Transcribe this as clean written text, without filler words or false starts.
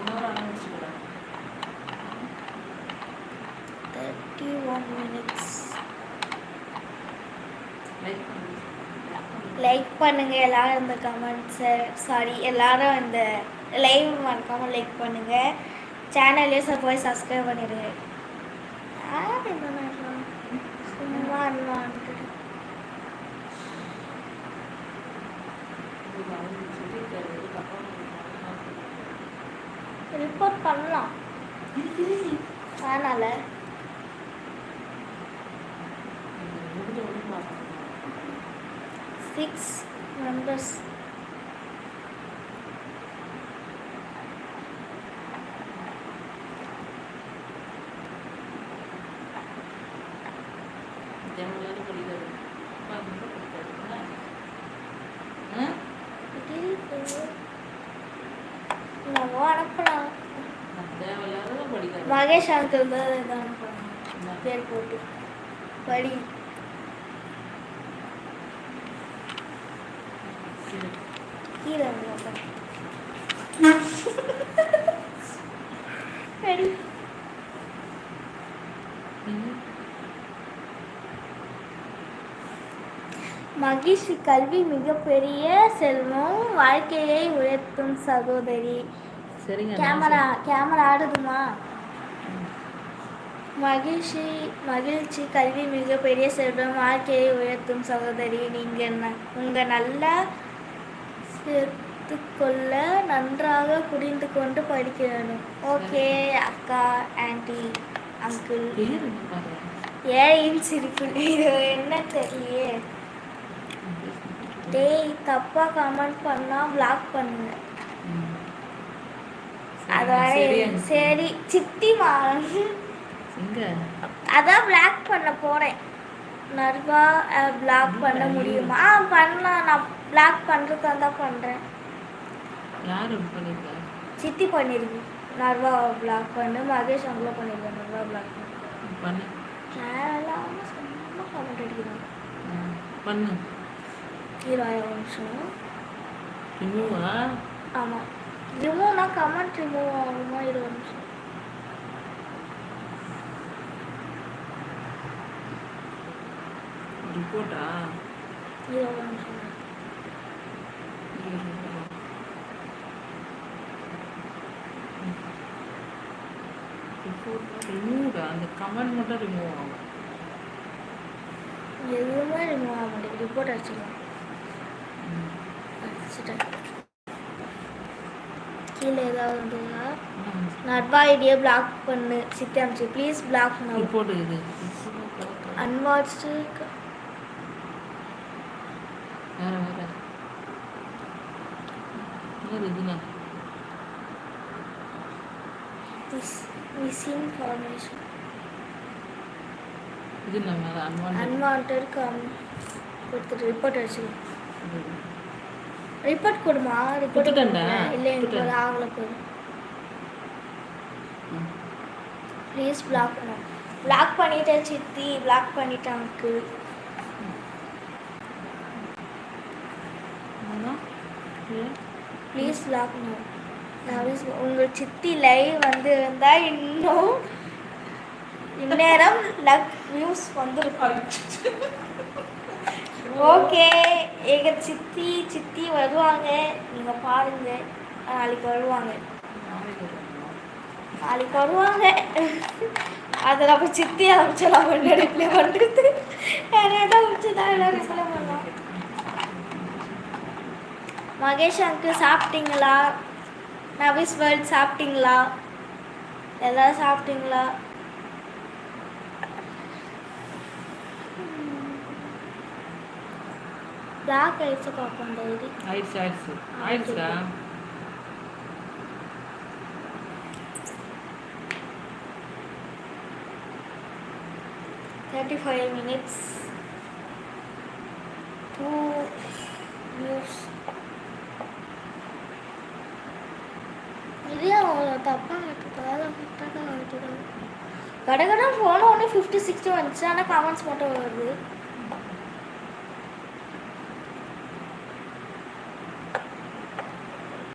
31 minutes. Like பண்ணுங்க எல்லாரும் இந்த கமெண்ட்ஸை எல்லாரும் இந்த லைவ் மறக்காம லைக் பண்ணுங்க. சேனல்லையும் போய் சப்ஸ்கிரைப் பண்ணிடுங்க. சும்மா ரிப்போர்ட் பண்ணலாம் அதனால 6 members. மகேஷ் அங்கிள் தான் பேர் போட்டு படி கீழே ரெடி. மகிழ்ச்சி கல்வி மிகப்பெரிய செல்வம், வாழ்க்கையை உயர்த்தும் சகோதரி. கேமரா ஆடுதுமா? மகிழ்ச்சி கல்வி மிகப்பெரிய செல்வம், வாழ்க்கையை உயர்த்தும் சகோதரி. நீங்கள் உங்கள் நல்லா சேர்த்துக்கொள்ள நன்றாக புரிந்து கொண்டு படிக்கணும். ஓகே அக்கா, ஆன்டி, அங்கிள். ஏன் சிரிப்பு? இது என்ன தெரியலையே. டேய், தப்பா கமெண்ட் பண்ணா பிளாக் பண்ணுங்க. அதான் சரி சித்திமா, அதான் பிளாக் பண்ண போறேன். நர்வா பிளாக் பண்ண முடியுமா? பண்ணலாம். நான் பிளாக் பண்ணுறதா தான் பண்ணுறேன். சித்தி பண்ணிருக்கு. நர்வா பிளாக் பண்ணு. மகேஷ் அவ்வளோ பண்ணிருக்கேன். நர்வா பிளாக் பண்ணு. சும்மா கமெண்ட் அடிக்கிறாங்க. பண்ணு. 20 நிமிஷம். ஆமாம், ரிமூவ்னா கமெண்ட் ரிமூவ் ஆகுமா? 20 நிமிஷம். ரிப்போர்ட்டா? 20 நிமிஷம். ரிமூவ்டா, அந்த கமெண்ட் மட்டும் ரிமூவ் ஆகும். எதுவுமே ரிமூவ் ஆக மாட்டேங்குது. ரிப்போர்ட் அடிச்சிடலாம். அடிச்சிட்டேன். கீழே ஏதாவது வந்ததா? நர்வா ஐடியா பிளாக் பண்ணு. சித்தி அமிச்சு ப்ளீஸ் பிளாக் பண்ணு. ரிப்போர்ட் இது அன்வாட்ச்டு. வேற இதுனா மிஸ்ஸிங் ஃபார்மேஷன். இது நம்ம அன்வாண்டட் கொடுத்துட்டு ரிப்போர்ட் அடிச்சிடும். ரிப்போர்ட் கொடுமா? ரிப்போர்ட் இல்லை, எனக்கு ஒரு ஆகலை போதும். ப்ளீஸ் பிளாக் பண்ண. பிளாக் பண்ணிட்டேன் சித்தி. பிளாக் பண்ணிட்டேன் அங்கிள். ப்ளீஸ் பிளாக் பண்ண. உங்கள் சித்தி லைவ் வந்து இருந்தால் இன்னும் இந்நேரம் வியூஸ் வந்துருக்கும். ஓகே, எங்கள் சித்தி வருவாங்க. நீங்கள் பாருங்க. நாளைக்கு வருவாங்க. அதில் அப்போ சித்தி அமைச்சலாம் ரிப்ளை பண்ணுறது. யாரையாவது அமைச்சுதான் எல்லாம் ரிப்ளை பண்ணலாம். மகேஷ் அங்கிள் சாப்பிட்டீங்களா? நவிஸ் வேர்ல்ட் சாப்பிட்டீங்களா? எல்லோரும் சாப்பிட்டீங்களா? பிளாக் ஆயிடுச்சு. பார்ப்போம் டைரி. ஆயிடுச்சா? 35 minutes. 2 views. இது தப்பா கரெக்டாக கடகடா போன உடனே 50-60 வந்துச்சு. ஆனால் கமெண்ட்ஸ் மட்டும் வருது.